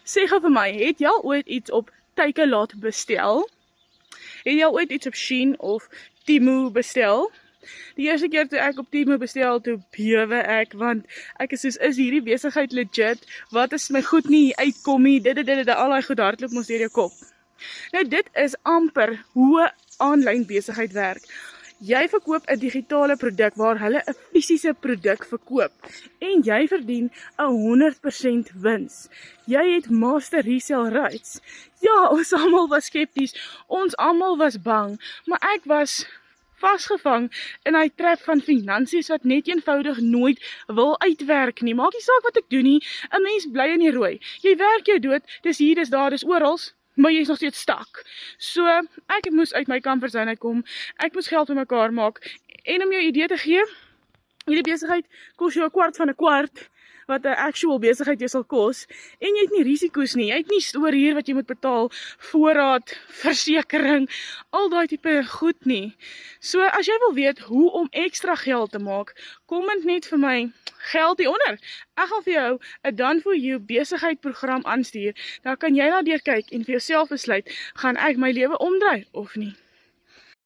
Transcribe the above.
Sê gou vir my, het jy al ooit iets op Takealot bestel? Het jy al ooit iets op Shein of Temu bestel? Die eerste keer toe ek op Temu bestel, toe bewe ek, want ek is soos, is hierdie besigheid legit? Wat is my goed nie uitkom nie? Dit, al die goed hardloop mos deur jou kop. Nou dit is amper hoe aanlyn besigheid werk. Jy verkoop 'n digitale produk waar hulle 'n fisiese produk verkoop en jy verdien 100% wins. Jy het master resale rights. Ja, ons almal was skepties, ons almal was bang, maar ek was vasgevang in hy trap van finansies wat net eenvoudig nooit wil uitwerk nie. Maak nie saak wat ek doen nie, 'n mens bly in die rooi. Jy werk jou dood, dis hier, dis daar, dis orals, maar jy is nog steeds stak. So, ek moes uit my comfort zone uitkom, ek moes geld bymekaar maak, en om jou idee te gee, hierdie besigheid kos jou 1/4 van 'n kwart, wat 'n actual besigheid jou sal kos, en jy het nie risiko's nie, jy het nie stoor hier wat jy moet betaal, voorraad, versekering, al daai tipe goed nie. So, as jy wil weet hoe om ekstra geld te maak, comment net vir my geld hieronder. Ek gaan vir jou 'n done for you besigheid program aanstuur, dan kan jy daardeur kyk en vir jouself besluit, gaan ek my lewe omdraai of nie.